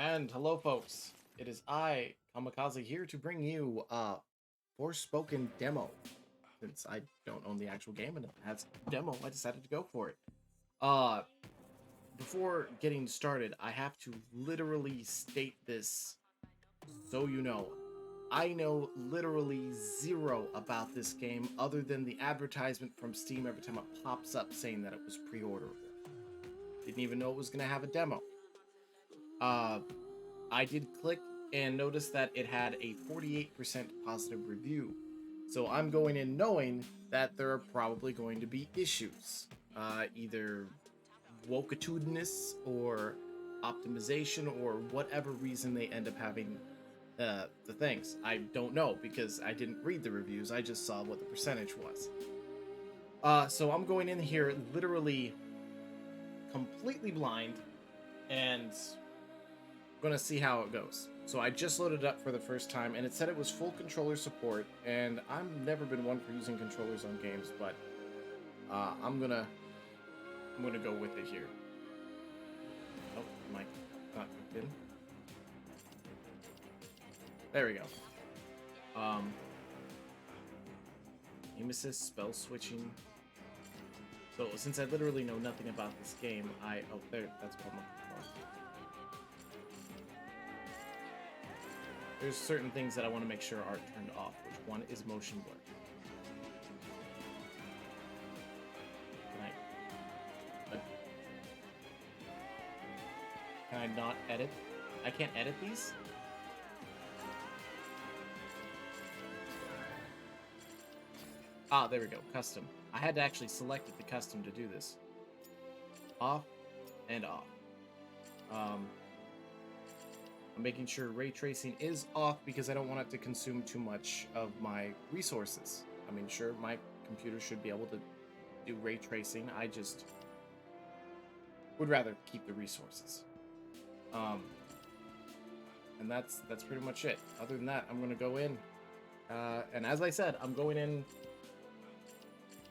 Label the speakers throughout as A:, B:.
A: And hello, folks. It is I, Kamikaze, here to bring you Forspoken DEMO. Since I don't own the actual game and it has a demo, I decided to go for it. Uh, Before getting started, I have to literally state this so you know. I know literally zero about this game other than the advertisement from Steam every time it pops up saying that it was pre-orderable. Didn't even know it was going to have a demo. Uh, I did click and notice that it had a 48% positive review. So I'm going in knowing that there are probably going to be issues, either wokatudinous or optimization or whatever reason they end up having the things. I don't know because I didn't read the reviews. I just saw what the percentage was. So I'm going in here literally completely blind and gonna see how it goes. So I just loaded it up for the first time, and it said it was full controller support, and I've never been one for using controllers on games, but I'm gonna go with it here. Oh, mic not hooked in. There we go. Aim assist, spell switching. So since I literally know nothing about this game, that's what I'm looking for. There's certain things that I want to make sure are turned off, which one is motion blur. Can I not edit? I can't edit these? Ah, there we go, custom. I had to actually select the custom to do this. Off and off. I'm making sure ray tracing is off because I don't want it to consume too much of my resources. I mean, sure, my computer should be able to do ray tracing. I just would rather keep the resources. And that's pretty much it. Other than that, I'm going to go in. And as I said, I'm going in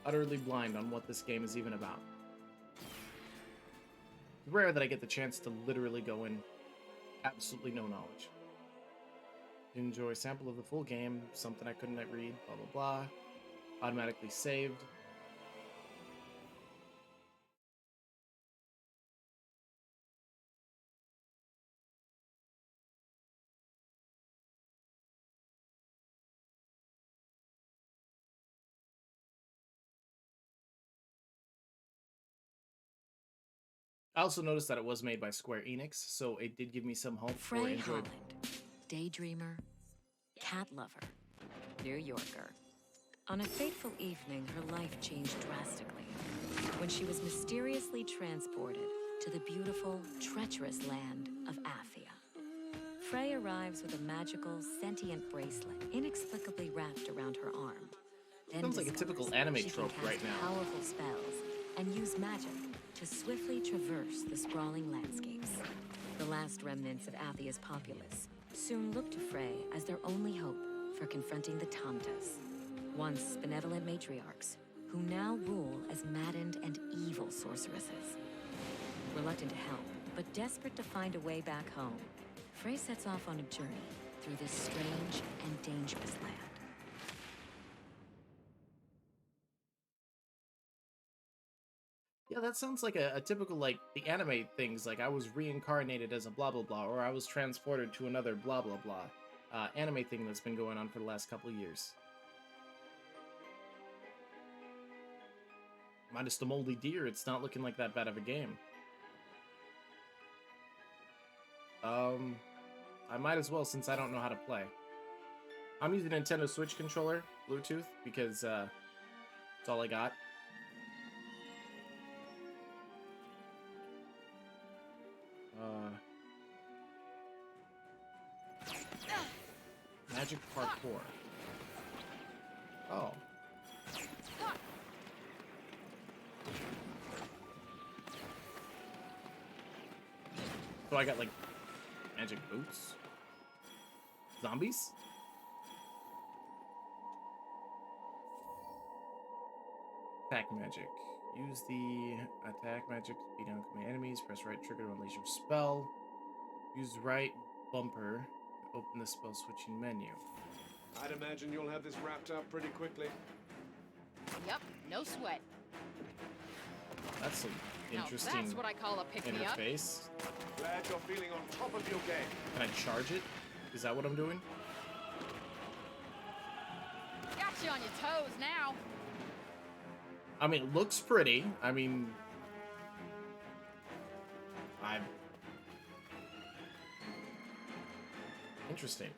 A: utterly blind on what this game is even about. It's rare that I get the chance to literally go in absolutely no knowledge. Enjoy a sample of the full game, something I couldn't read, blah blah blah. Automatically saved. I also noticed that it was made by Square Enix, so it did give me some hope for
B: Frey
A: enjoyed.
B: Holland, daydreamer, cat lover, New Yorker. On a fateful evening, her life changed drastically when she was mysteriously transported to the beautiful, treacherous land of Athia. Frey arrives with a magical, sentient bracelet inexplicably wrapped around her arm. Then
A: Sounds like a typical
B: discovers
A: anime
B: she can
A: trope
B: cast
A: right now.
B: powerful spells and use magic to swiftly traverse the sprawling landscapes. The last remnants of Athia's populace soon look to Frey as their only hope for confronting the Tamtas, once benevolent matriarchs, who now rule as maddened and evil sorceresses. Reluctant to help, but desperate to find a way back home, Frey sets off on a journey through this strange and dangerous land.
A: Yeah, that sounds like a typical, like, the anime things, like I was reincarnated as a blah blah blah, or I was transported to another blah blah blah. Anime thing that's been going on for the last couple of years. Minus the moldy deer, it's not looking like that bad of a game. I might as well since I don't know how to play. I'm using a Nintendo Switch controller, Bluetooth, because that's all I got. Magic parkour. Oh. So I got, like, magic boots? Zombies? Attack magic. Use the attack magic to beat down command enemies. Press right trigger to unleash your spell. Use right bumper to open the spell switching menu.
C: I'd imagine you'll have this wrapped up pretty quickly.
D: Yep, no sweat.
A: That's some
D: Now
A: interesting
D: that's what I call a pick-me-up.
A: interface.
C: Glad you're feeling on top of your game.
A: Can I charge it? Is that what I'm doing?
D: Got you on your toes now.
A: I mean, it looks pretty. I mean, interesting.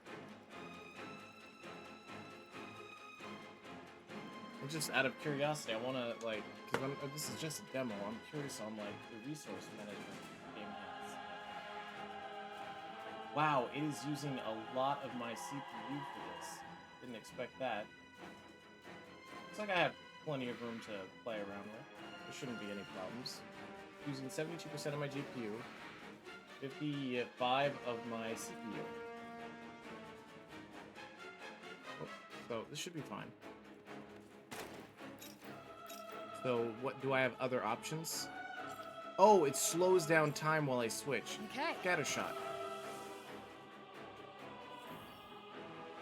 A: And just out of curiosity, I want to, like, because this is just a demo, I'm curious on, like, the resource management the game has. Wow, it is using a lot of my CPU for this. Didn't expect that. Looks like I have plenty of room to play around with. There shouldn't be any problems. Using 72% of my GPU, 55 of my CPU. Oh, so this should be fine. So what, do I have other options? Oh, it slows down time while I switch.
D: Okay.
A: Scattershot.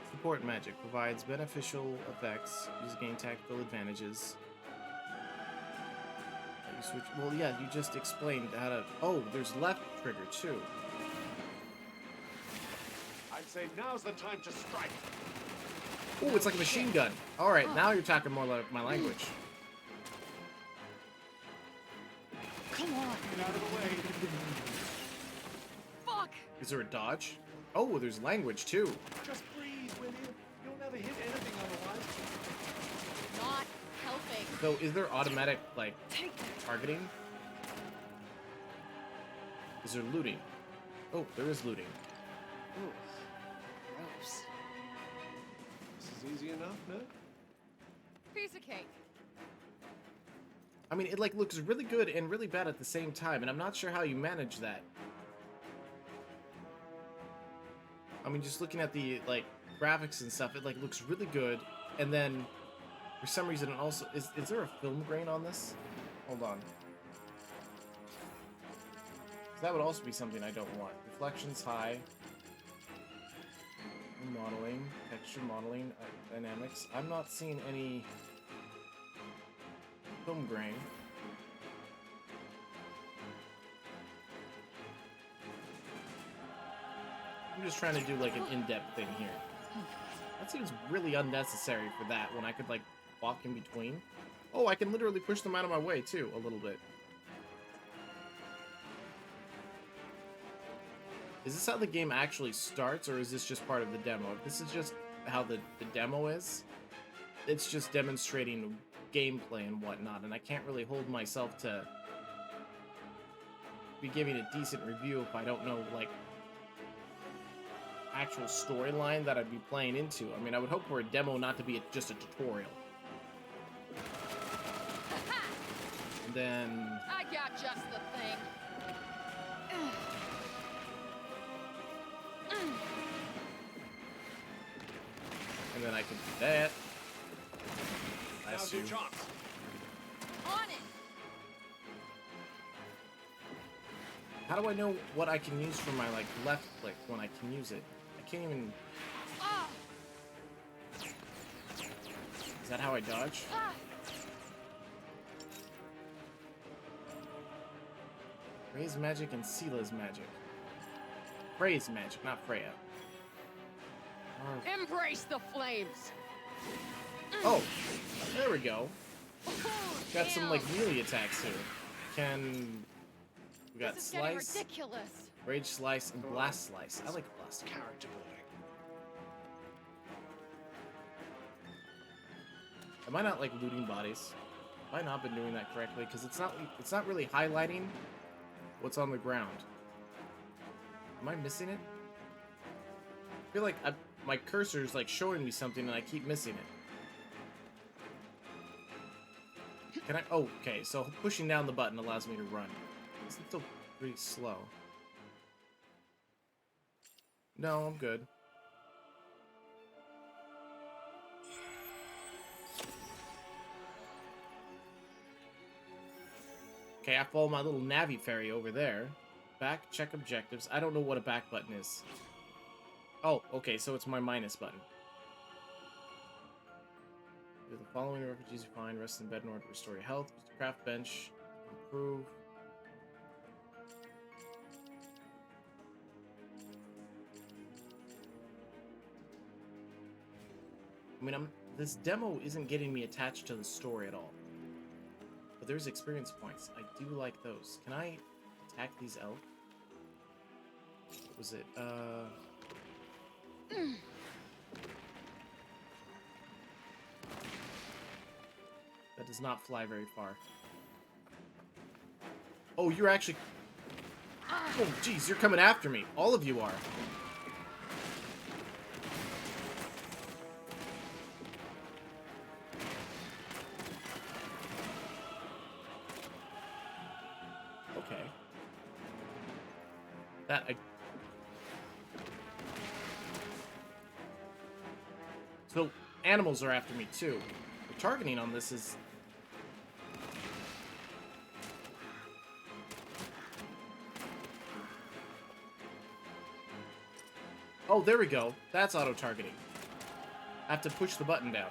A: Support magic provides beneficial effects. Use gain tactical advantages. You switch. Well, yeah, you just explained how to. Oh, there's left trigger too.
C: I'd say now's the time to strike.
A: Oh, it's like a machine gun. All right, now you're talking more like my language.
D: Come on.
C: Get out of the way.
D: Fuck.
A: Is there a dodge? Oh, there's language too.
C: Just breathe, will you? You'll never hit anything otherwise.
D: Not helping.
A: So, is there automatic like
D: Take that.
A: targeting? Is there looting? Oh, there is looting.
D: Ooh. Gross.
C: This is easy enough, no?
D: Piece of cake.
A: I mean, it like looks really good and really bad at the same time, and I'm not sure how you manage that. I mean, just looking at the like graphics and stuff, it like looks really good, and then for some reason it also is there a film grain on this? Hold on. 'Cause that would also be something I don't want. Reflections high. Modeling, texture modeling, dynamics. I'm not seeing any film grain. I'm just trying to do like an in-depth thing here. That seems really unnecessary for that when I could like walk in between. Oh, I can literally push them out of my way too, a little bit. Is this how the game actually starts, or is this just part of the demo? If this is just how the demo is, it's just demonstrating gameplay and whatnot, and I can't really hold myself to be giving a decent review if I don't know, like, actual storyline that I'd be playing into. I mean, I would hope for a demo not to be just a tutorial. And then...
D: I got just the thing.
A: And then I can do that.
C: Now's your chance.
D: On it.
A: How do I know what I can use for my, like, left click when I can use it? I can't even...
D: Ah.
A: Is that how I dodge?
D: Ah.
A: Ray's magic and Sela's magic. Frey's magic, not Freya.
D: Embrace the flames.
A: Oh, there we go.
D: Oh,
A: Got some,
D: damn.
A: like, melee attacks here. Can... We got
D: This is getting
A: Slice,
D: ridiculous.
A: Rage Slice, and Blast Slice. I like Blast.
C: Character building.
A: Am I not, like, looting bodies? Have I not been doing that correctly? Because it's not really highlighting what's on the ground. Am I missing it? I feel like my cursor's, like, showing me something and I keep missing it. Can I? Oh, okay, so pushing down the button allows me to run. It's still pretty slow. No, I'm good. Okay, I follow my little Navi fairy over there. Back, check objectives. I don't know what a back button is. Oh, okay, so it's my minus button. Do the following refugees you find. Rest in bed in order to restore your health. Use the craft bench. Improve. I mean, this demo isn't getting me attached to the story at all. But there's experience points. I do like those. Can I attack these elk? What was it? That does not fly very far. Oh, you're actually... Oh, jeez, you're coming after me. All of you are. Okay. That I... So, animals are after me, too. The targeting on this is... Oh, there we go. That's auto-targeting. I have to push the button down.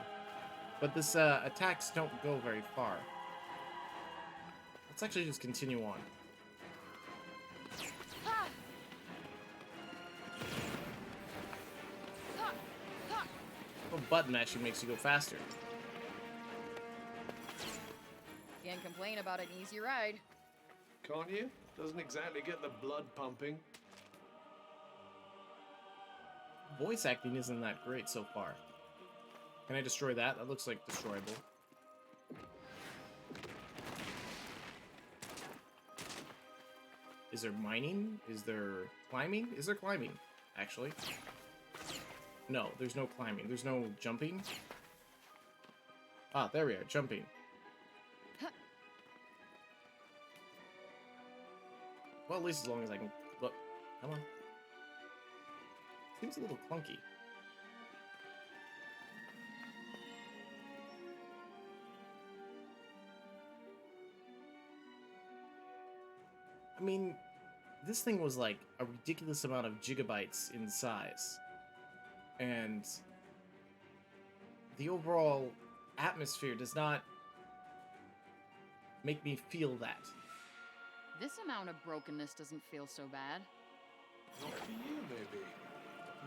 A: But this, attacks don't go very far. Let's actually just continue on. The button actually makes you go faster.
D: Can't complain about an easy ride.
C: Can't you? Doesn't exactly get the blood pumping.
A: Voice acting isn't that great so far. Can I destroy that? That looks like destroyable. Is there mining? Is there climbing? Is there climbing, actually? No, there's no climbing. There's no jumping. Ah, there we are, jumping. Well, at least as long as I can... Look, come on. Seems a little clunky. I mean, this thing was like a ridiculous amount of gigabytes in size. And the overall atmosphere does not make me feel that.
D: This amount of brokenness doesn't feel so bad.
C: Not for you, maybe.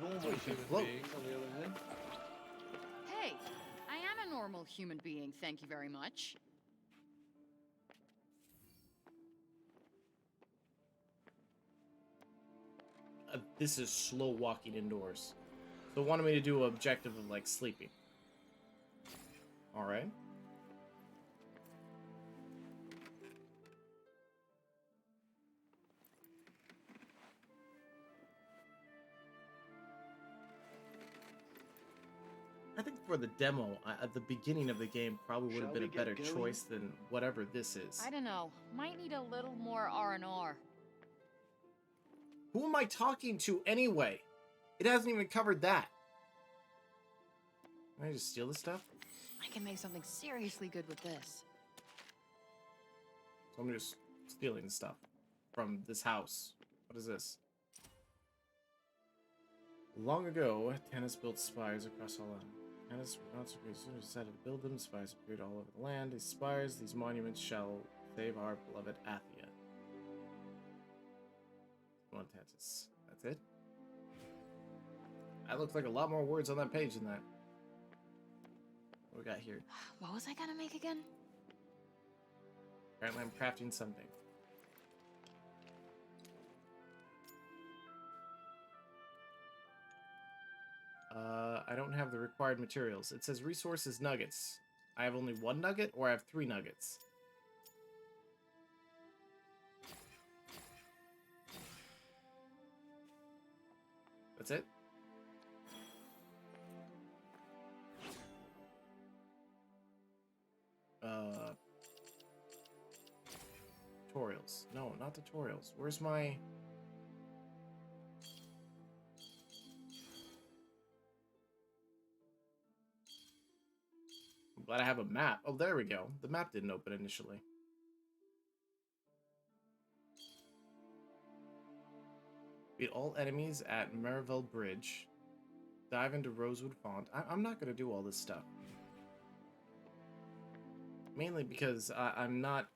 C: Normal
A: can
C: human
A: float.
C: beings, on the other hand.
D: Hey, I am a normal human being, thank you very much.
A: This is slow walking indoors. So it wanted me to do an objective of, like, sleeping. Alright. I think for the demo, at the beginning of the game, probably would have
C: Shall
A: been a
C: we get
A: better
C: going?
A: choice than whatever this is.
D: I don't know. Might need a little more R&R.
A: Who am I talking to anyway? It hasn't even covered that. Can I just steal this stuff?
D: I can make something seriously good with this.
A: So I'm just stealing stuff from this house. What is this? Long ago, Tanis built spires across all land. Tanis decided to build them. Spires appeared all over the land. These spires, these monuments shall save our beloved Athia. One Tanis. That's it? That looks like a lot more words on that page than that. What we got here?
D: What was I gonna make again?
A: Apparently I'm crafting something. I don't have the required materials. It says resources nuggets. I have only 1 nugget, or I have 3 nuggets. That's it? Tutorials. No, not tutorials. Where's my... I'm glad I have a map. Oh, there we go. The map didn't open initially. Beat all enemies at Marivelle Bridge. Dive into Rosewood Font. I'm not going to do all this stuff. Mainly because I'm not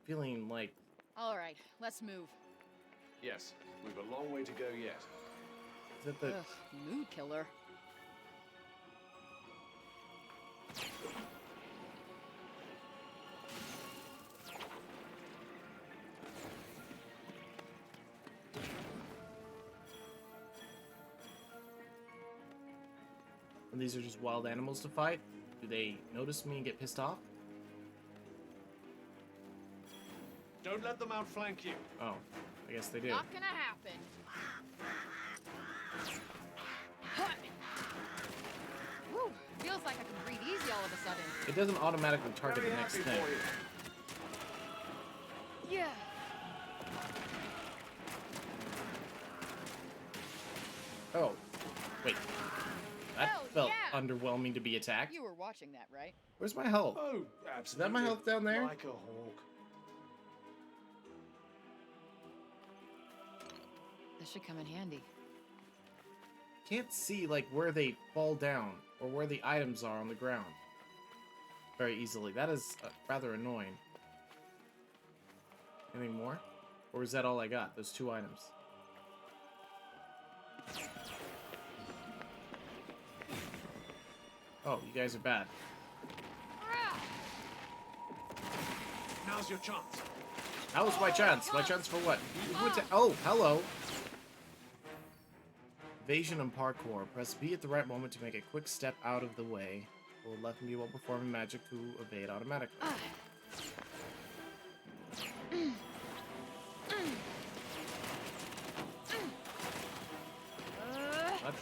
A: feeling like...
D: All right, let's move.
C: Yes, we've a long way to go yet.
A: Is that the...
D: Ugh, mood killer.
A: And these are just wild animals to fight? Do they notice me and get pissed off?
C: Don't let them outflank you.
A: Oh, I guess they do.
D: Not gonna happen. Whew, feels like I can breathe easy all of a sudden.
A: It doesn't automatically target
C: Very
A: the next
C: happy
A: thing.
C: for you.
D: Yeah.
A: Oh, wait. That
D: Hell
A: felt
D: yeah!
A: underwhelming to be attacked.
D: You were watching that, right?
A: Where's my health?
C: Oh, absolutely.
A: my health down there?
C: Like a hawk.
D: This should come in handy.
A: Can't see like where they fall down or where the items are on the ground very easily. That is rather annoying. Anything more? Or is that all I got? Those 2 items. Oh, you guys are bad.
C: Now's your chance.
A: How was my chance? My chance for what? Oh, hello. Evasion and parkour. Press B at the right moment to make a quick step out of the way. Hold left and B while performing magic to evade automatically. What?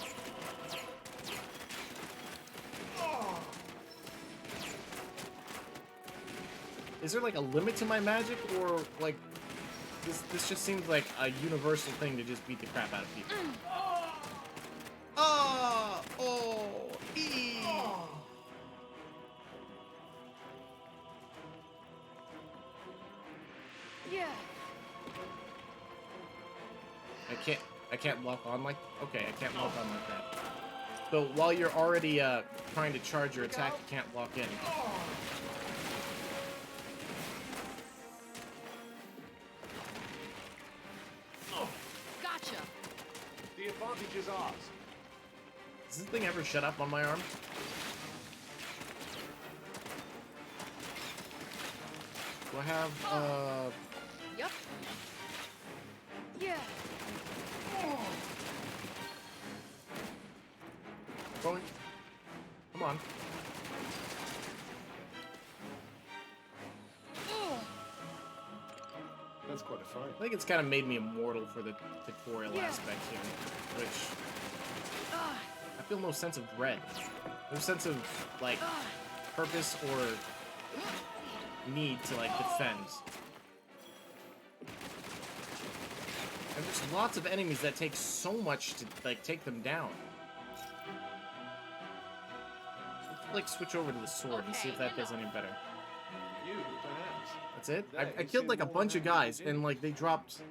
A: Is there like a limit to my magic, or like this just seems like a universal thing to just beat the crap out of people? Oh, oh, ee.
D: Yeah.
A: I can't lock on like, okay, I can't lock on like that. So while you're already trying to charge your attack, you can't lock in.
D: Gotcha.
C: The advantage is ours.
A: Does this thing ever shut up on my arm? Do I have,
D: Yep. Yeah.
A: going? Come on.
C: That's quite a fight.
A: I think it's kind of made me immortal for the tutorial aspect here, which I feel no sense of dread, no sense of like purpose or need to like defend. And there's lots of enemies that take so much to like take them down. Let's like switch over to the sword and see if that does any better.
C: You, perhaps.
A: That's it? I killed like a bunch of guys and like they dropped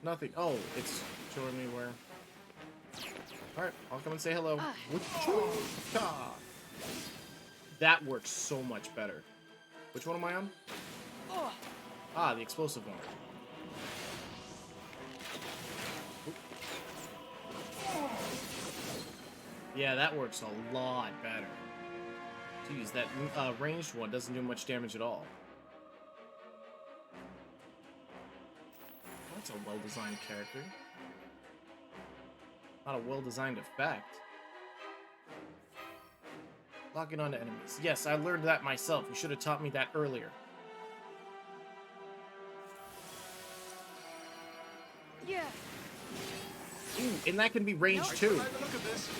A: nothing. Oh, it's showing me where. Alright, I'll come and say hello. Wachoo-ka. That works so much better. Which one am I on? Ah, the explosive one. Yeah, that works a lot better. Jeez, that ranged one doesn't do much damage at all. That's a well-designed character. Not a well-designed effect. Locking onto enemies. Yes, I learned that myself. You should have taught me that earlier.
D: Yeah.
A: Ooh, and that can be ranged too.
C: Look at this.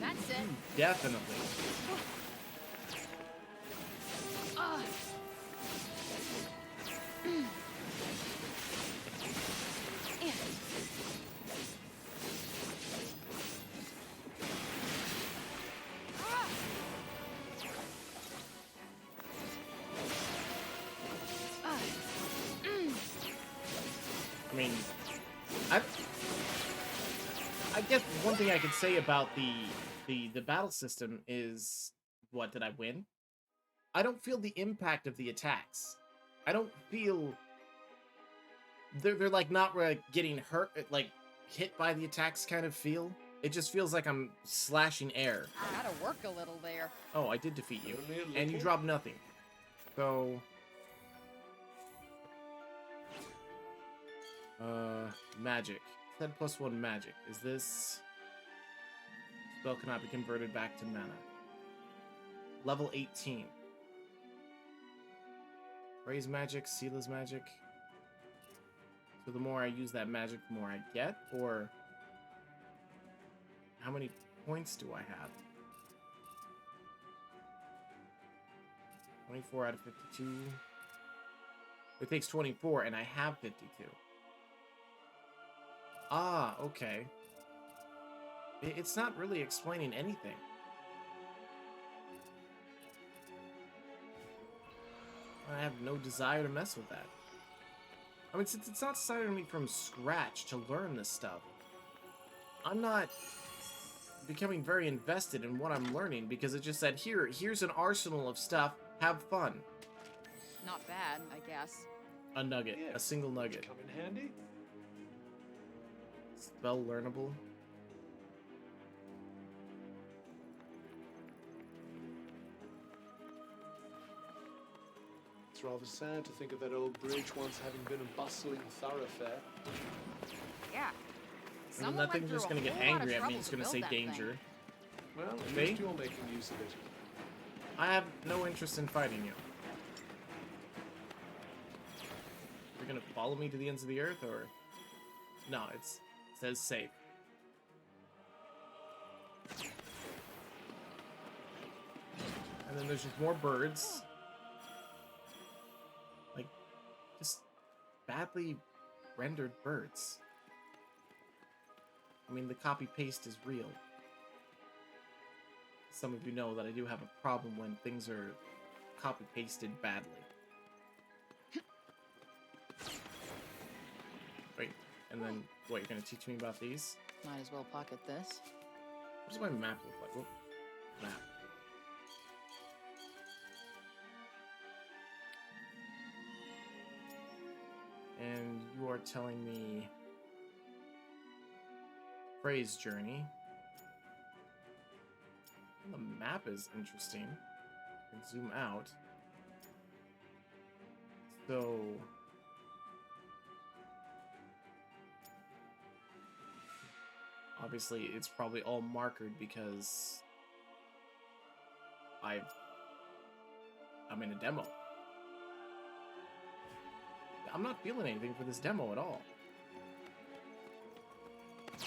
D: That's it.
A: Definitely. I mean, I guess one thing I could say about the battle system is, what, did I win? I don't feel the impact of the attacks. I don't feel they're like not like getting hurt, like hit by the attacks kind of feel. It just feels like I'm slashing air.
D: Gotta work a little there.
A: Oh, I did defeat you,
C: Only a
A: and you
C: little?
A: dropped nothing. So, magic. Said +1 magic. Is this spell cannot be converted back to mana? Level 18. Raise magic, Sela's magic. So the more I use that magic, the more I get, or how many points do I have? 24 out of 52. It takes 24, and I have 52. Ah, okay. It's not really explaining anything. I have no desire to mess with that. I mean, since it's not starting me from scratch to learn this stuff, I'm not becoming very invested in what I'm learning because it just said, here's an arsenal of stuff, have fun.
D: Not bad, I guess.
A: A nugget,
C: Yeah,
A: a single nugget.
C: Come in handy.
A: Spell learnable.
C: It's rather sad to think of that old bridge once having been a bustling thoroughfare.
D: Yeah.
A: And then that thing's just gonna get angry at me. It's gonna say danger.
C: Well, at
A: See?
C: least you're making use of it.
A: I have no interest in fighting you. You're gonna follow me to the ends of the earth, or no? It says safe. And then there's just more birds. Like, just badly rendered birds. I mean, the copy-paste is real. Some of you know that I do have a problem when things are copy-pasted badly. Wait, and then, what, you're gonna teach me about these?
D: Might as well pocket this.
A: What does my map look like? Whoop. Map. And you are telling me Frey's journey. The map is interesting. I can zoom out. So obviously it's probably all markered because I'm in a demo. I'm not feeling anything for this demo at all.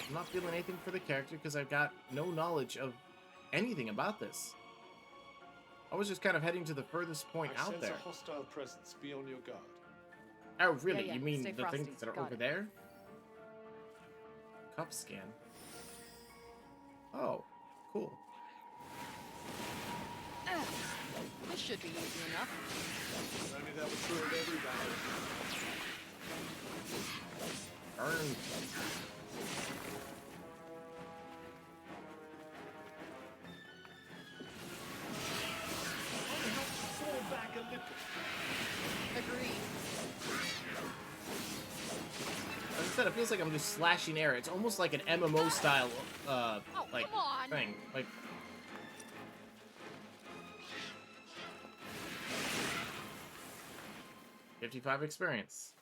A: I'm not feeling anything for the character because I've got no knowledge of anything about this. I was just kind of heading to the furthest point
C: I
A: out
C: sense
A: there.
C: a hostile presence. Be on your guard.
A: Oh, really?
D: Yeah,
A: You mean
D: stay
A: the
D: frosty.
A: things that are
D: Got
A: over
D: it.
A: there? Cup scan. Oh, cool.
D: This should be easy enough.
C: Only that was true of every battle.
A: Burn.
C: Fall back a little.
D: Agreed.
A: As I said, it feels like I'm just slashing air. It's almost like an MMO style, like
D: come on.
A: thing. Like, $55 experience.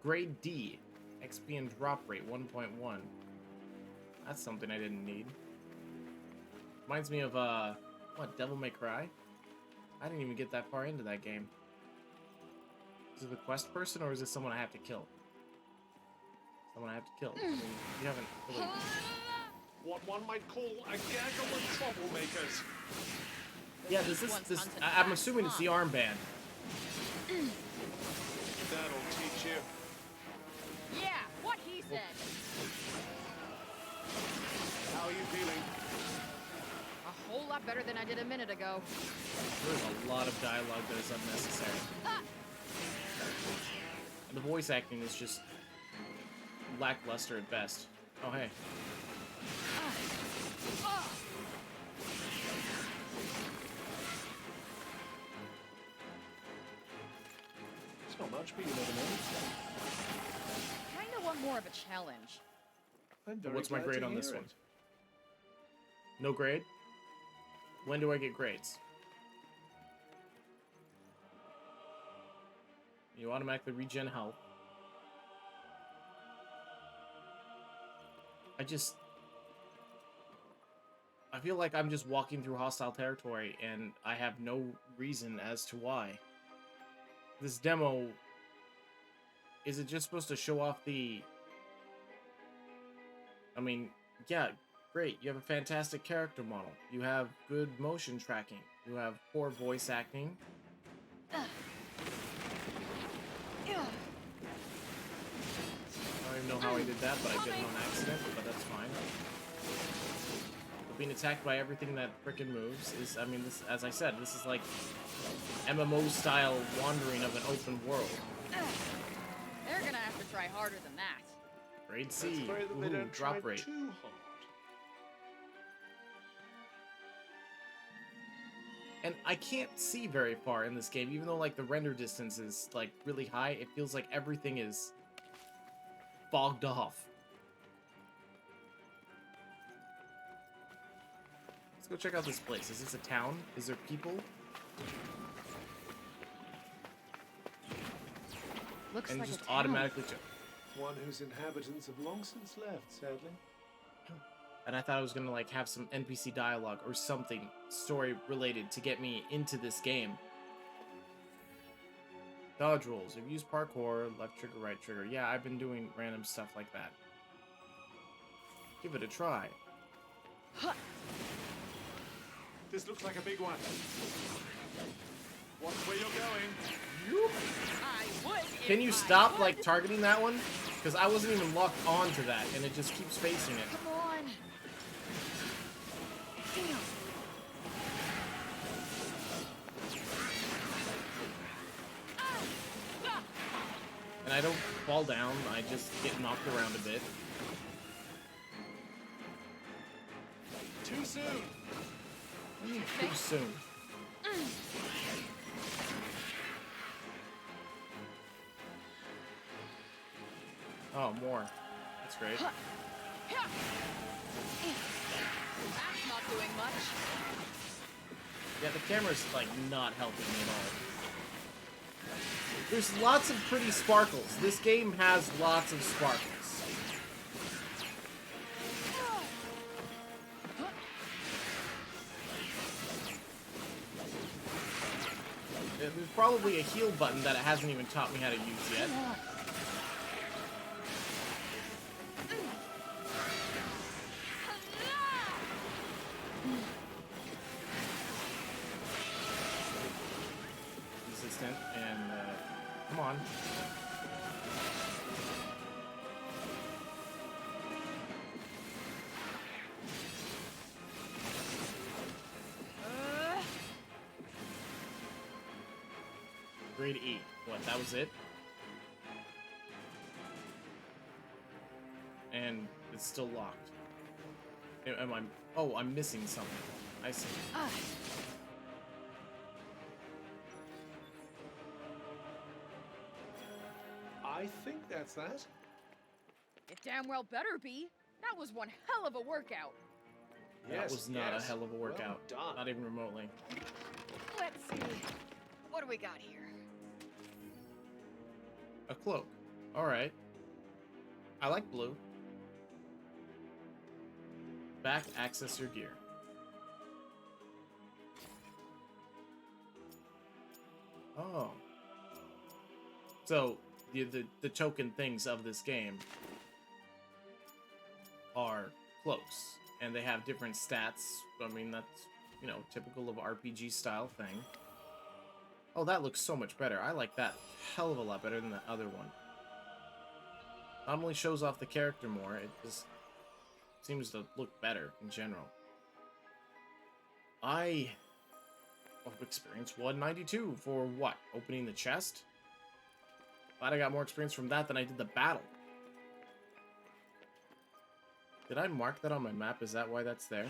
A: Grade D. XP and drop rate 1.1. That's something I didn't need. Reminds me of, what, Devil May Cry? I didn't even get that far into that game. Is it the quest person, or is this someone I have to kill? Someone I have to kill. I mean, you haven't really...
C: What one might call a gaggle of troublemakers.
A: Yeah,
D: These
A: this
D: ones
A: is...
D: hunt an
A: I'm
D: axe,
A: assuming it's the
D: huh?
A: armband.
C: That'll teach you.
D: Yeah, what he said.
C: How are you feeling?
D: A whole lot better than I did a minute ago.
A: There's a lot of dialogue that is unnecessary.
D: Ah!
A: And the voice acting is just lackluster at best. Oh, hey.
C: It's not much, but you never know.
D: Kinda want more of a challenge.
C: I'm very
A: What's my
C: glad
A: grade
C: to
A: on this
C: hear
A: one?
C: it.
A: No grade? When do I get grades? You automatically regen health. I feel like I'm just walking through hostile territory and I have no reason as to why. This demo, is it just supposed to show off the... I mean, yeah, great. You have a fantastic character model. You have good motion tracking. You have poor voice acting. I don't even know how I did that, but I did it on accident, but that's fine. But being attacked by everything that frickin' moves is, I mean, this, as I said, this is like MMO-style wandering of an open world.
D: They're gonna have to try harder than that.
A: Grade
C: Let's
A: C.
C: pray that they
A: Ooh,
C: don't
A: drop
C: try
A: rate.
C: too hard.
A: And I can't see very far in this game, even though like the render distance is like really high. It feels like everything is fogged off. Let's go check out this place. Is this a town? Is there people?
D: Looks
A: And
D: like
A: just
D: a town.
A: automatically
C: One whose inhabitants have long since left, sadly.
A: and I thought I was gonna like have some NPC dialogue or something story related to get me into this game. Dodge rolls. If you use parkour, left trigger, right trigger. Yeah, I've been doing random stuff like that. Give it a try.
C: This looks like a big one. Watch where you're going.
D: I would.
A: Can you
D: if I
A: stop
D: could.
A: like targeting that one? Because I wasn't even locked on to that, and it just keeps facing it.
D: Come on.
A: And I don't fall down, I just get knocked around a bit.
C: Too soon.
A: Too soon. Oh, more. That's great.
D: That's not doing much.
A: Yeah, the camera's like not helping me at all. There's lots of pretty sparkles. This game has lots of sparkles. There's probably a heal button that it hasn't even taught me how to use yet. Resistant and come on. Grade E. What, that was it? And it's still locked. Am I... Oh, I'm missing something. I see.
C: I think that's that.
D: It damn well better be. That was one hell of a workout.
A: That was not a hell of a workout.
C: Well done.
A: Not even remotely.
D: Let's see. What do we got here?
A: A cloak. Alright. I like blue. Back, access your gear. Oh. So, the token things of this game are cloaks. And they have different stats. I mean, that's, you know, typical of RPG style thing. Oh, that looks so much better. I like that hell of a lot better than the other one. Not only shows off the character more, it just seems to look better in general. I experienced 192 for what? Opening the chest? Glad I got more experience from that than I did the battle. Did I mark that on my map? Is that why that's there?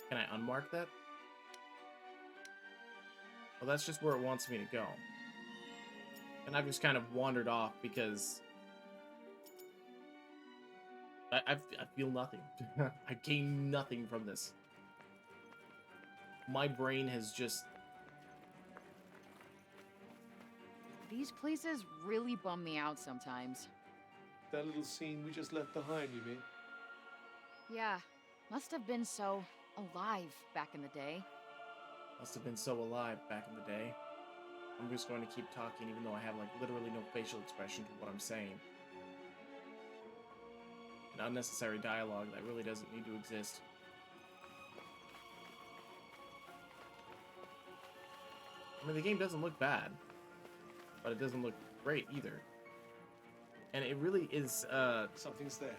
A: Can I unmark that? Well, that's just where it wants me to go. And I've just kind of wandered off because I feel nothing. I gain nothing from this. My brain has just...
D: These places really bum me out sometimes.
C: That little scene we just left behind, you mean?
D: Yeah, must have been so alive back in the day.
A: Must have been so alive back in the day. I'm just going to keep talking even though I have like literally no facial expression to what I'm saying. An unnecessary dialogue that really doesn't need to exist. I mean, the game doesn't look bad, but it doesn't look great either. And it really is,
C: Something's there.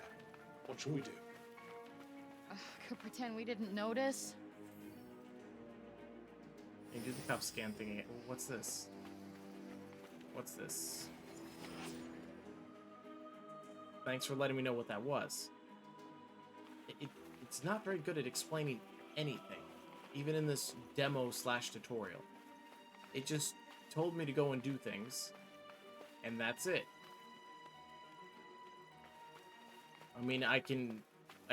C: What should we do?
D: Could pretend we didn't notice.
A: You do the cuff scan thing again. What's this? What's this? Thanks for letting me know what that was. It's not very good at explaining anything, even in this demo / tutorial. It just told me to go and do things, and that's it. I mean, I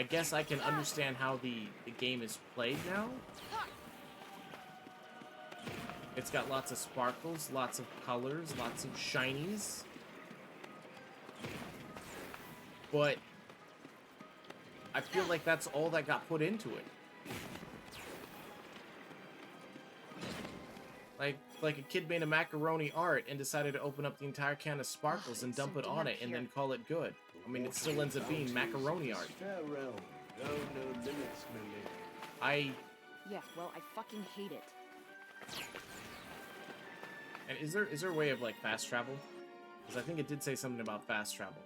A: guess I can understand how the game is played now. It's got lots of sparkles, lots of colors, lots of shinies. But I feel like that's all that got put into it. Like a kid made a macaroni art and decided to open up the entire can of sparkles and dump it on it and then call it good. I mean, it still ends up being macaroni art.
C: Fair realm. No limits, Millie.
D: Yeah, well, I fucking hate it.
A: And is there a way of like fast travel? Because I think it did say something about fast travel.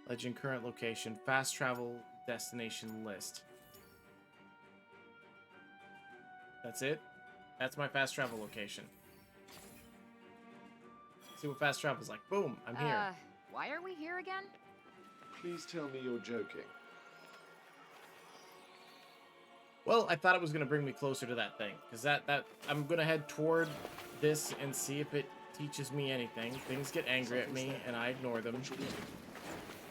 A: Legend, current location, fast travel destination list. That's it? That's my fast travel location. See what fast travel's like. Boom, I'm here.
D: Why are we here again?
C: Please tell me you're joking.
A: Well, I thought it was going to bring me closer to that thing. Because that I'm going to head toward this and see if it teaches me anything. Things get angry at me, and I ignore them.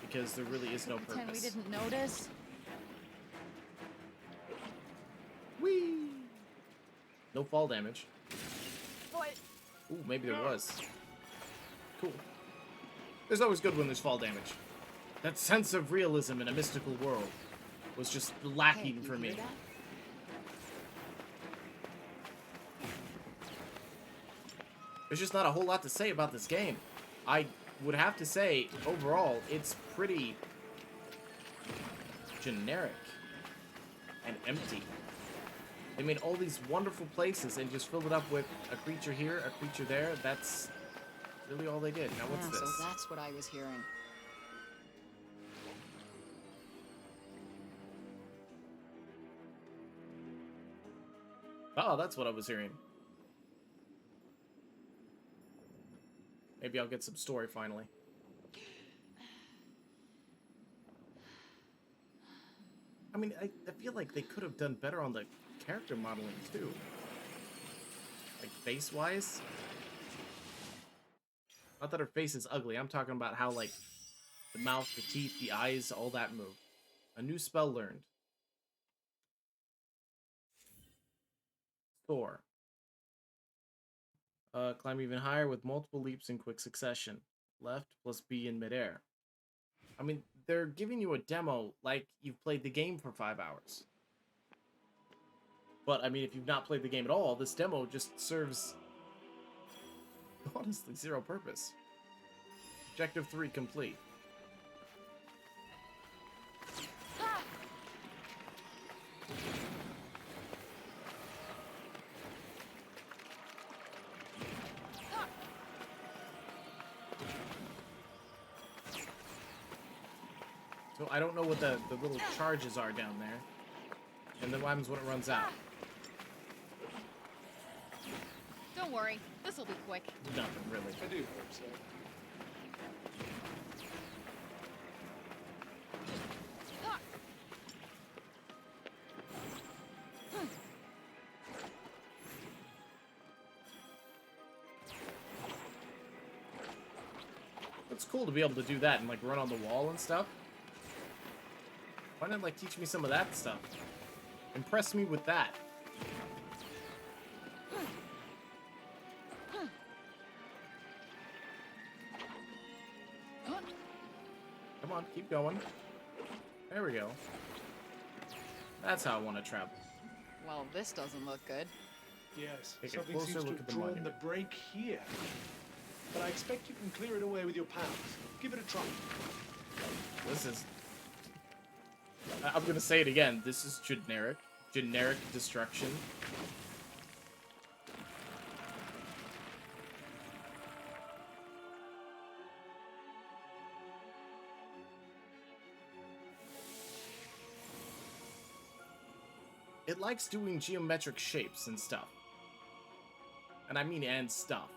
A: Because there really is no
D: Pretend we
A: purpose.
D: didn't notice.
A: Whee! No fall damage.
D: What?
A: Ooh, maybe there was. Cool. There's always good when there's fall damage. That sense of realism in a mystical world was just lacking for me. There's just not a whole lot to say about this game. I would have to say, overall, it's pretty generic and empty. They made all these wonderful places and just filled it up with a creature here, a creature there. That's really all they did. Now what's this?
D: So that's what I was hearing.
A: Oh, that's what I was hearing. Maybe I'll get some story finally. I mean, I feel like they could have done better on the character modeling too. Like face-wise. Not that her face is ugly. I'm talking about how like the mouth, the teeth, the eyes, all that move. A new spell learned. Soar. Climb even higher with multiple leaps in quick succession. Left plus B in midair. I mean, they're giving you a demo like you've played the game for 5 hours. But, I mean, if you've not played the game at all, this demo just serves, honestly, zero purpose. Objective 3 complete. So I don't know what the little charges are down there. And then what happens when it runs out?
D: Don't worry, this'll be quick.
A: Nothing, really.
C: I do hope so.
A: It's cool to be able to do that and, like, run on the wall and stuff. Why not, like, teach me some of that stuff? Impress me with that. Come on, keep going. There we go. That's how I want to travel.
D: Well, this doesn't look good.
C: Yes,
A: Take a
C: something
A: closer
C: seems to
A: look
C: have
A: at the
C: drawn
A: monument.
C: the break here. But I expect you can clear it away with your pals. Give it a try.
A: This is... I'm gonna say it again. This is generic. Generic destruction. It likes doing geometric shapes and stuff. And I mean and stuff.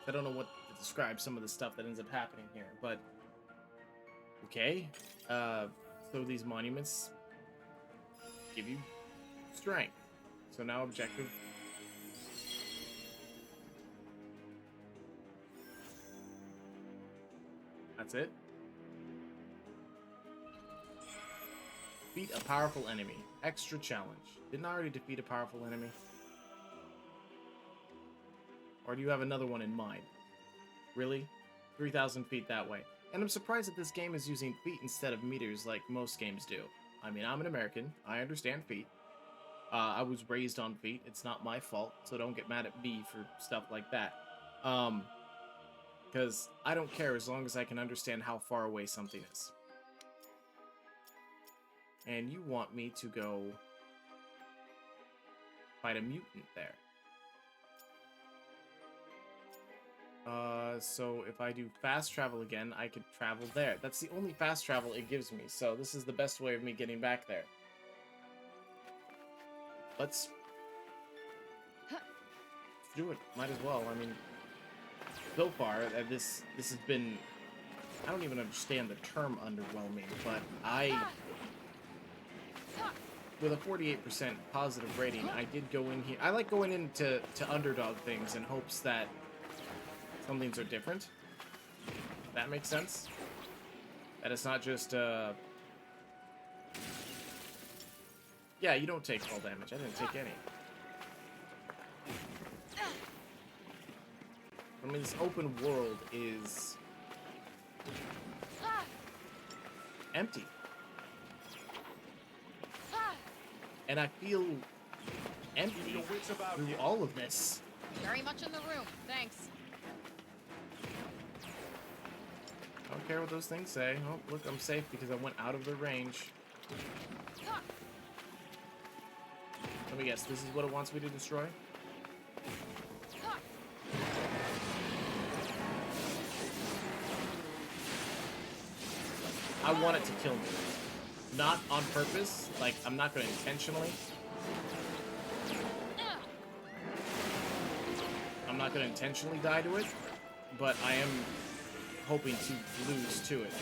A: I don't know what to describe some of the stuff that ends up happening here, but... Okay. So these monuments give you strength. So now objective... That's it. Defeat a powerful enemy. Extra challenge. Didn't I already defeat a powerful enemy? Or do you have another one in mind? Really? 3,000 feet that way. And I'm surprised that this game is using feet instead of meters like most games do. I mean, I'm an American. I understand feet. I was raised on feet. It's not my fault, so don't get mad at me for stuff like that. Because I don't care as long as I can understand how far away something is. And you want me to go fight a mutant there. So if I do fast travel again, I could travel there. That's the only fast travel it gives me, so this is the best way of me getting back there. Let's do it. Might as well. I mean, so far, this has been... I don't even understand the term underwhelming, but with a 48% positive rating, I did go in here. I like going into underdog things in hopes that some things are different. That makes sense. That it's not just, yeah, you don't take fall damage. I didn't take any. I mean, this open world is empty. And I feel empty through all of this.
D: Very much in the room, thanks.
A: I don't care what those things say. Oh, look, I'm safe because I went out of their range. Let me guess, this is what it wants me to destroy? I want it to kill me. Not on purpose, like, I'm not going to intentionally. I'm not going to intentionally die to it, but I am hoping to lose to it.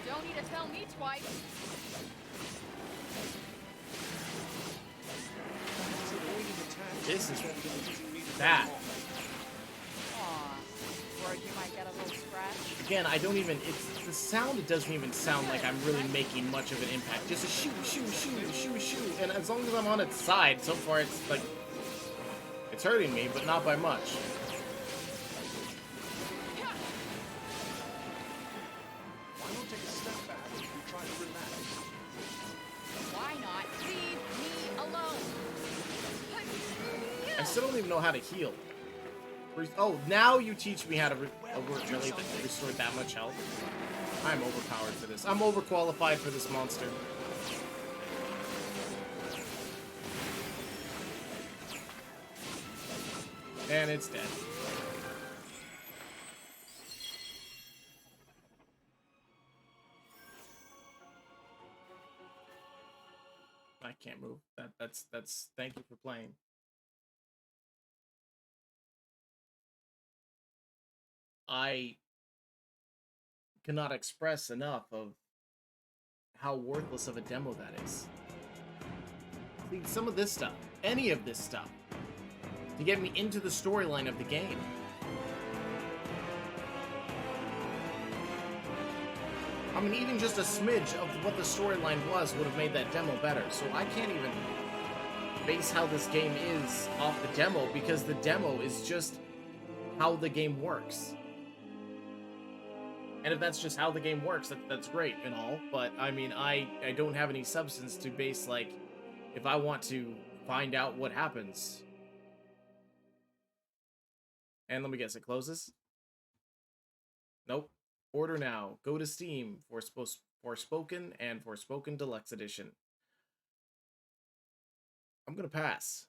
D: You don't need to tell me twice.
A: This is bad.
D: Aw, worried you might get a little scratch.
A: Again, I don't even, it's the sound, it doesn't even sound like I'm really making much of an impact. Just a shoo, shoo, shoo, shoo, shoo. And as long as I'm on its side, so far it's like, it's hurting me, but not by much.
C: Why not take a step back and try to relax?
D: Why not leave me alone?
A: I still don't even know how to heal. Oh, now you teach me how to work melee that restore that much health. I'm overpowered for this. I'm overqualified for this monster. And it's dead. I can't move. That's thank you for playing. I cannot express enough of how worthless of a demo that is. See, some of this stuff, any of this stuff, to get me into the storyline of the game. I mean, even just a smidge of what the storyline was would have made that demo better. So I can't even base how this game is off the demo, because the demo is just how the game works. And if that's just how the game works, that's great and all. But, I mean, I don't have any substance to base, like, if I want to find out what happens. And let me guess, it closes? Nope. Order now. Go to Steam for Forspoken and Forspoken Deluxe Edition. I'm gonna pass.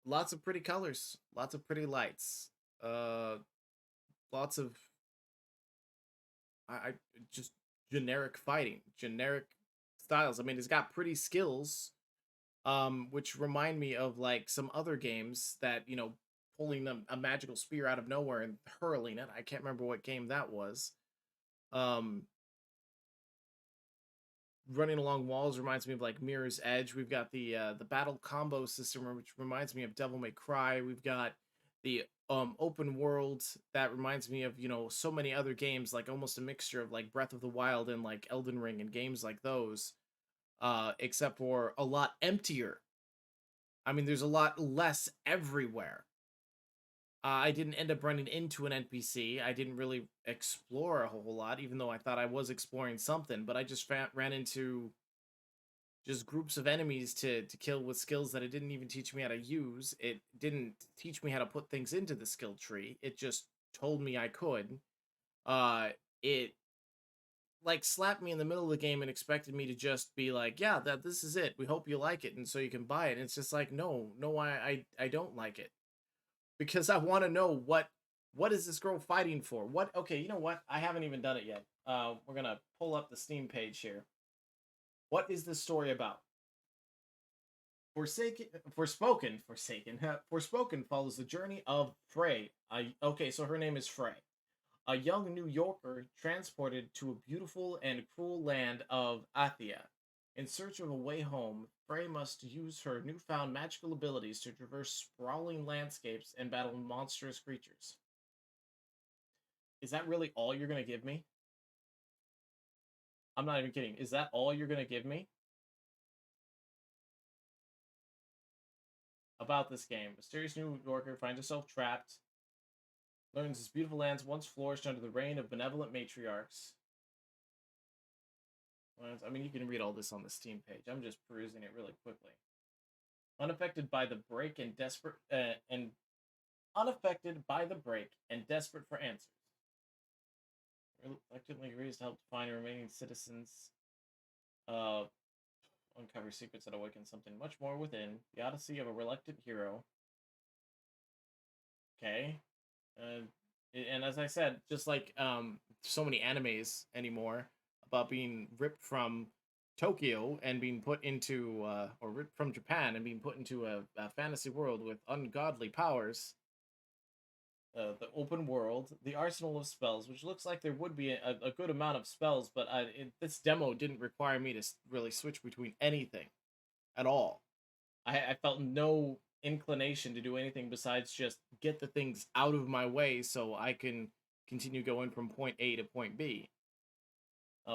A: Lots of pretty colors. Lots of pretty lights. Lots of... I just generic fighting. Generic styles. I mean, it's got pretty skills. Which remind me of, like, some other games that, you know, pulling a magical spear out of nowhere and hurling it. I can't remember what game that was. Running along walls reminds me of, like, Mirror's Edge. We've got the battle combo system, which reminds me of Devil May Cry. We've got the open world that reminds me of, you know, so many other games, like almost a mixture of, like, Breath of the Wild and, like, Elden Ring and games like those. Except for a lot emptier. I mean, there's a lot less everywhere. I didn't end up running into an NPC. I didn't really explore a whole lot, even though I thought I was exploring something. But I just ran into just groups of enemies to kill with skills that it didn't even teach me how to use. It didn't teach me how to put things into the skill tree. It just told me I could. It like slapped me in the middle of the game and expected me to just be like, yeah, this is it. We hope you like it, and so you can buy it. And it's just like, no, I don't like it, because I want to know what is this girl fighting for? What? Okay, you know what? I haven't even done it yet. We're gonna pull up the Steam page here. What is this story about? Forspoken follows the journey of Frey. Okay, so her name is Frey, a young New Yorker transported to a beautiful and cruel land of Athia. In search of a way home, Frey must use her newfound magical abilities to traverse sprawling landscapes and battle monstrous creatures. Is that really all you're going to give me? I'm not even kidding. Is that all you're going to give me? About this game. Mysterious New Yorker finds herself trapped. Learns this beautiful lands once flourished under the reign of benevolent matriarchs. I mean, you can read all this on the Steam page. I'm just perusing it really quickly. Unaffected by the break and desperate for answers. Reluctantly agrees to help find remaining citizens. Uncover secrets that awaken something much more within. The odyssey of a reluctant hero. Okay. And as I said, just like so many animes anymore about being ripped from Tokyo and being put into, or ripped from Japan and being put into a fantasy world with ungodly powers. The open world, the arsenal of spells, which looks like there would be a good amount of spells, but this demo didn't require me to really switch between anything at all. I felt no inclination to do anything besides just get the things out of my way so I can continue going from point A to point B.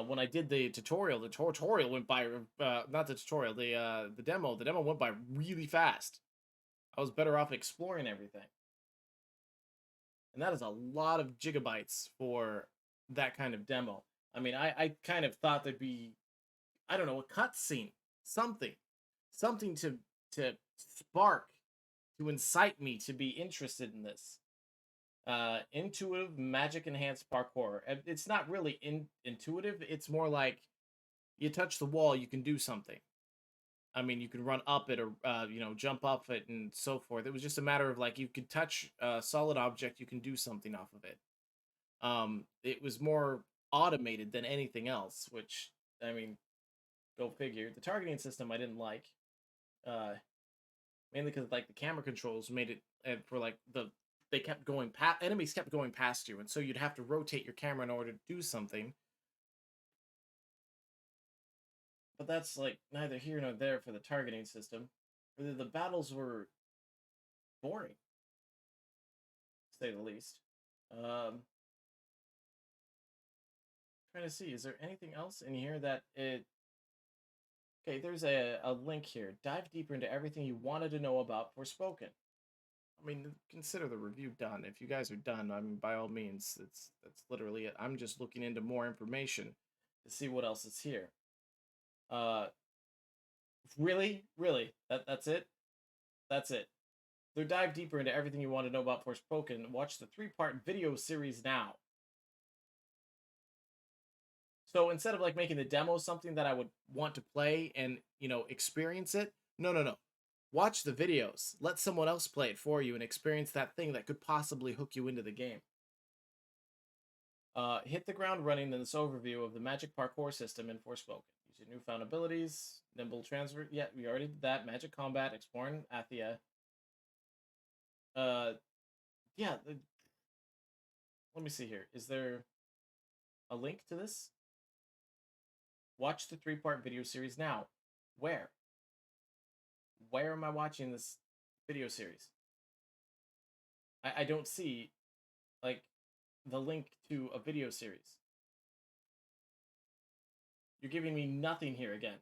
A: When I did the tutorial went by, not the tutorial, the demo went by really fast. I was better off exploring everything. And that is a lot of gigabytes for that kind of demo. I mean, I kind of thought there'd be, I don't know, a cutscene, something to spark to incite me to be interested in this. Intuitive magic enhanced parkour. It's not really intuitive. It's more like you touch the wall, you can do something. I mean, you can run up it or jump up it and so forth. It was just a matter of like you could touch a solid object, you can do something off of it. It was more automated than anything else, which I mean, go figure. The targeting system I didn't like, uh, mainly because like the camera controls made it for like they kept going past enemies kept going past you, and so you'd have to rotate your camera in order to do something. But that's like neither here nor there for the targeting system. The battles were boring, to say the least. Trying to see, is there anything else in here that it... Okay, there's a link here. Dive deeper into everything you wanted to know about Forspoken. I mean, consider the review done. If you guys are done, I mean, by all means, that's literally it. I'm just looking into more information to see what else is here. Really? Really? That's it? That's it. So dive deeper into everything you want to know about Forspoken. Watch the 3-part video series now. So instead of like making the demo something that I would want to play and, experience it, no. Watch the videos. Let someone else play it for you and experience that thing that could possibly hook you into the game. Hit the ground running in this overview of the magic parkour system in Forspoken. Use your newfound abilities, nimble transfer. Yeah, we already did that. Magic combat, exploring Athia. Yeah. Let me see here. Is there a link to this? Watch the 3-part video series now. Where? Where am I watching this video series? I don't see, like, the link to a video series. You're giving me nothing here again.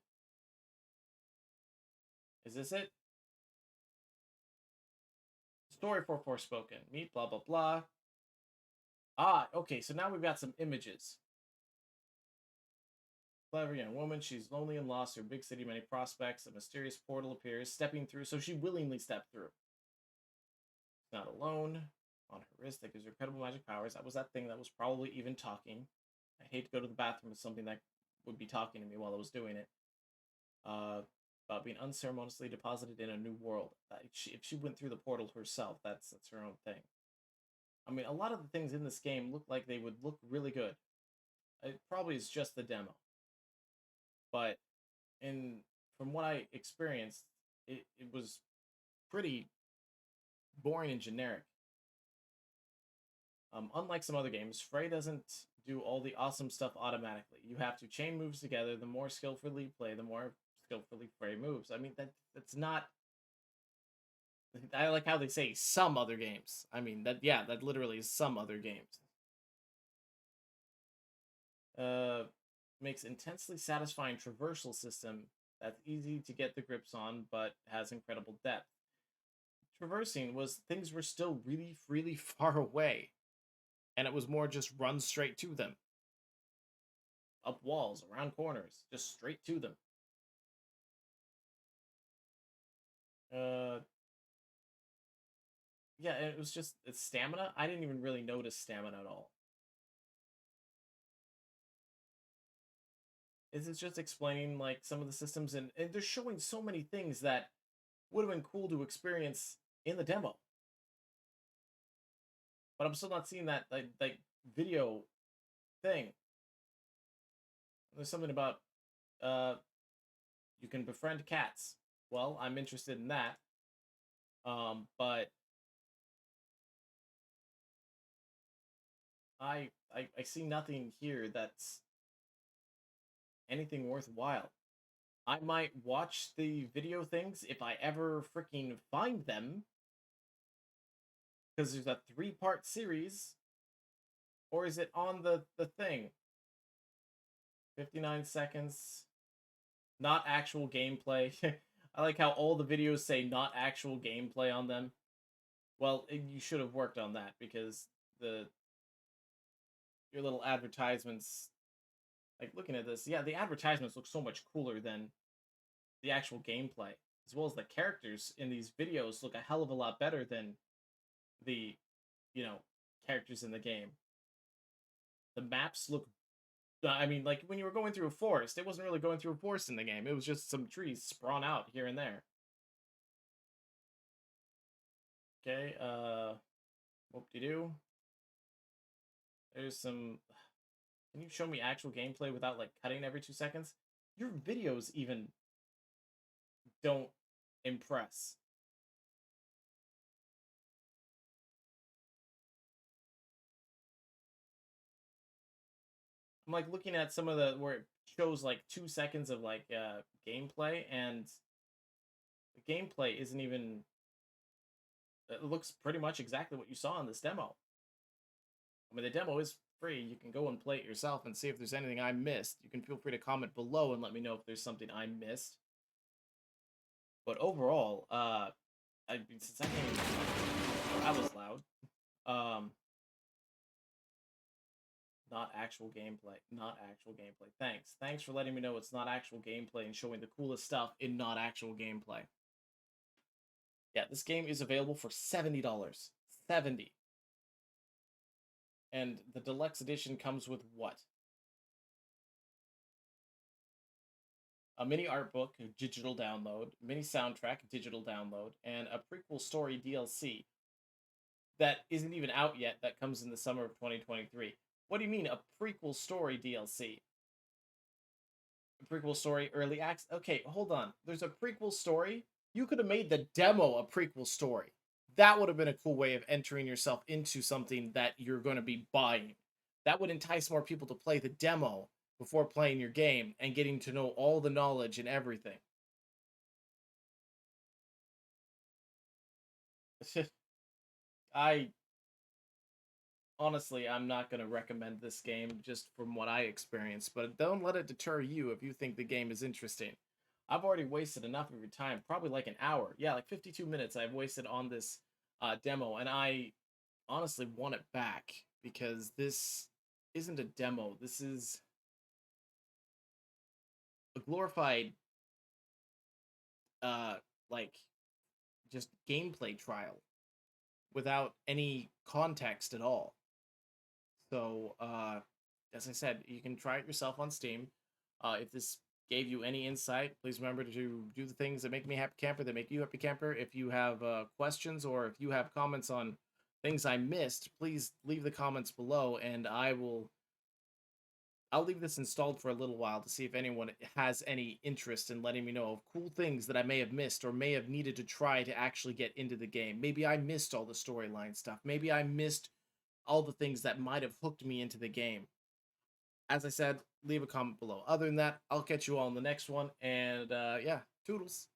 A: Is this it? Story for Forspoken. Meet blah, blah, blah. Ah, okay, so now we've got some images. Clever young woman, she's lonely and lost her big city, many prospects. A mysterious portal appears, stepping through, so she willingly stepped through. Not alone. On her wrist that gives her incredible magic powers. That was that thing that was probably even talking. I hate to go to the bathroom with something that would be talking to me while I was doing it. About being unceremoniously deposited in a new world. If she went through the portal herself, that's her own thing. I mean, a lot of the things in this game look like they would look really good. It probably is just the demo. But from what I experienced, it was pretty boring and generic. Unlike some other games, Frey doesn't do all the awesome stuff automatically. You have to chain moves together. The more skillfully you play, the more skillfully Frey moves. I mean, that's not... I like how they say some other games. I mean, that literally is some other games. Makes intensely satisfying traversal system that's easy to get the grips on, but has incredible depth. Traversing was things were still really, really far away, and it was more just run straight to them. Up walls, around corners, just straight to them. Yeah, and it was just it's stamina. I didn't even really notice stamina at all. It's just explaining like some of the systems, and they're showing so many things that would have been cool to experience in the demo. But I'm still not seeing that like video thing. There's something about you can befriend cats. Well, I'm interested in that. But I see nothing here that's anything worthwhile. I might watch the video things if I ever freaking find them. Because there's a 3-part series. Or is it on the thing? 59 seconds. Not actual gameplay. I like how all the videos say not actual gameplay on them. Well, you should have worked on that because your little advertisements, like looking at this, yeah, the advertisements look so much cooler than the actual gameplay. as well as the characters in these videos look a hell of a lot better than the, you know, characters in the game. The maps look, I mean, like when you were going through a forest, it wasn't really going through a forest in the game. It was just some trees sprawn out here and there. Okay, whoop-de-doo. There's some, can you show me actual gameplay without like cutting every 2 seconds? Your videos even don't impress. I'm like looking at some of the where it shows like 2 seconds of like gameplay, and the gameplay isn't even, it looks pretty much exactly what you saw in this demo. I mean, the demo is free. You can go and play it yourself and see if there's anything I missed. You can feel free to comment below and let me know if there's something I missed. But overall, I mean, since that was loud. Not actual gameplay. Not actual gameplay. Thanks for letting me know it's not actual gameplay and showing the coolest stuff in not actual gameplay. Yeah, this game is available for $70. $70. And the deluxe edition comes with what? A mini art book, a digital download, mini soundtrack, digital download, and a prequel story DLC that isn't even out yet that comes in the summer of 2023. What do you mean, a prequel story DLC? A prequel story early access? Okay, hold on. There's a prequel story? You could have made the demo a prequel story. That would have been a cool way of entering yourself into something that you're going to be buying. That would entice more people to play the demo before playing your game and getting to know all the knowledge and everything. I honestly, I'm not going to recommend this game just from what I experienced, but don't let it deter you if you think the game is interesting. I've already wasted enough of your time, probably like an hour. Yeah, like 52 minutes I've wasted on this demo, and I honestly want it back because this isn't a demo. This is a glorified, uh, like, just gameplay trial without any context at all. So, as I said, you can try it yourself on Steam. If this gave you any insight, please remember to do the things that make me happy camper, that make you happy camper. If you have questions or if you have comments on things I missed, please leave the comments below, and I'll leave this installed for a little while to see if anyone has any interest in letting me know of cool things that I may have missed or may have needed to try to actually get into the game. Maybe I missed all the storyline stuff. Maybe I missed all the things that might have hooked me into the game. As I said, leave a comment below. Other than that, I'll catch you all in the next one. And yeah, toodles.